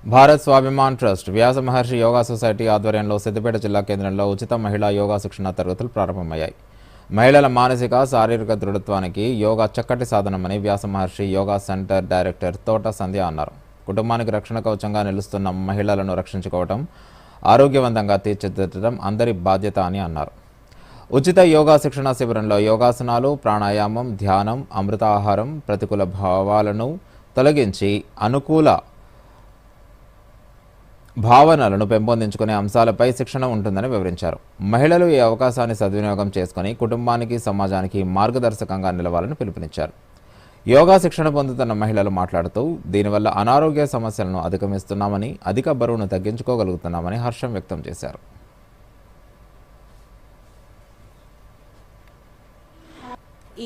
Bharat Swabhiman trust వ్యాస మహర్షి yoga society ఆధ్వర్యంలో సిద్దిపేట జిల్లా కేంద్రంలో ఉచిత మహిళా యోగా శిక్షణ తరగతులు ప్రారంభమయ్యాయి. మహిళల మానసిక శారీరక దృఢత్వానికి యోగా చక్కటి సాధనమని వ్యాస మహర్షి యోగా సెంటర్ డైరెక్టర్ తోట సంధ్య అన్నారు. కుటుంబానికి రక్షణ కవచంగా నిలుస్తున్న మహిళలను రక్షించుకోవడం, ఆరోగ్యవంతంగా తీర్చిదిద్దడం అందరి బాధ్యత అని అన్నారు. ఉచిత యోగా శిక్షణ శిబిరంలో యోగాసనాలు, ప్రాణాయామం, ధ్యానం, అమృత ఆహారం, ప్రతికూల భావాలను తొలగించి అనుకూల భావనలను పెంపొందించుకునే అంశాలపై శిక్షణ ఉంటుందని వివరించారు. మహిళలు ఈ అవకాశాన్ని సద్వినియోగం చేసుకుని కుటుంబానికి, సమాజానికి మార్గదర్శకంగా నిలవాలని పిలుపునిచ్చారు. యోగా శిక్షణ పొందుతున్న మహిళలు మాట్లాడుతూ దీనివల్ల అనారోగ్య సమస్యలను అధిగమిస్తున్నామని, అధిక బరువును తగ్గించుకోగలుగుతున్నామని హర్షం వ్యక్తం చేశారు.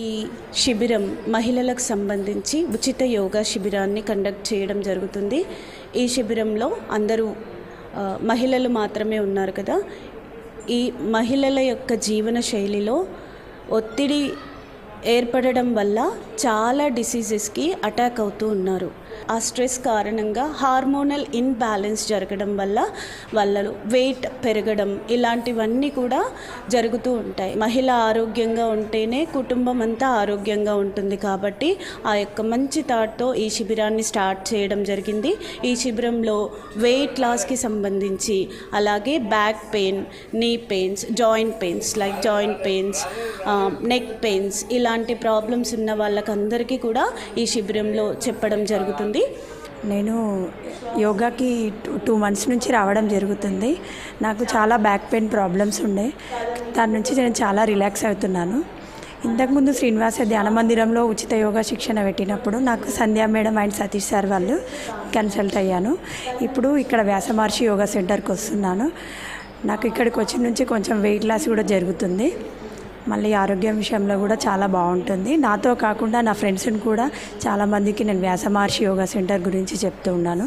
ఈ శిబిరం మహిళలకు సంబంధించి ఉచిత యోగా శిబిరాన్ని కండక్ట్ చేయడం జరుగుతుంది. ఈ శిబిరంలో అందరూ మహిళలు మాత్రమే ఉన్నారు కదా. ఈ మహిళల యొక్క జీవన శైలిలో ఒత్తిడి ఏర్పడడం వల్ల చాలా డిసీజెస్కి అటాక్ అవుతూ ఉన్నారు. ఆ స్ట్రెస్ కారణంగా హార్మోనల్ ఇన్బ్యాలెన్స్ జరగడం వల్ల వాళ్ళలో వెయిట్ పెరగడం ఇలాంటివన్నీ కూడా జరుగుతూ ఉంటాయి. మహిళ ఆరోగ్యంగా ఉంటేనే కుటుంబం అంతా ఆరోగ్యంగా ఉంటుంది. కాబట్టి ఆ యొక్క మంచి థాట్తో ఈ శిబిరాన్ని స్టార్ట్ చేయడం జరిగింది. ఈ శిబిరంలో వెయిట్ లాస్కి సంబంధించి, అలాగే బ్యాక్ పెయిన్, నీ pains, joint pains like joint pains, neck pains ఇలాంటి ప్రాబ్లమ్స్ ఉన్న వాళ్ళకందరికీ కూడా ఈ శిబిరంలో చెప్పడం జరుగుతుంది. నేను యోగాకి 2 months నుంచి రావడం జరుగుతుంది. నాకు చాలా బ్యాక్ పెయిన్ ప్రాబ్లమ్స్ ఉండే, దాని నుంచి నేను చాలా రిలాక్స్ అవుతున్నాను. ఇంతకుముందు శ్రీనివాస ధ్యాన మందిరంలో ఉచిత యోగా శిక్షణ పెట్టినప్పుడు నాకు సంధ్యా మేడం అండ్ సతీష్ సార్ వాళ్ళు కన్సల్ట్ అయ్యాను. ఇప్పుడు ఇక్కడ వ్యాస మహర్షి యోగా సెంటర్కి వస్తున్నాను. నాకు ఇక్కడికి వచ్చిన నుంచి కొంచెం వెయిట్ లాస్ కూడా జరుగుతుంది. మళ్ళీ ఆరోగ్యం విషయంలో కూడా చాలా బాగుంటుంది. నాతో కాకుండా నా ఫ్రెండ్స్ని కూడా చాలామందికి నేను వ్యాస మహర్షి యోగా సెంటర్ గురించి చెప్తూ ఉన్నాను.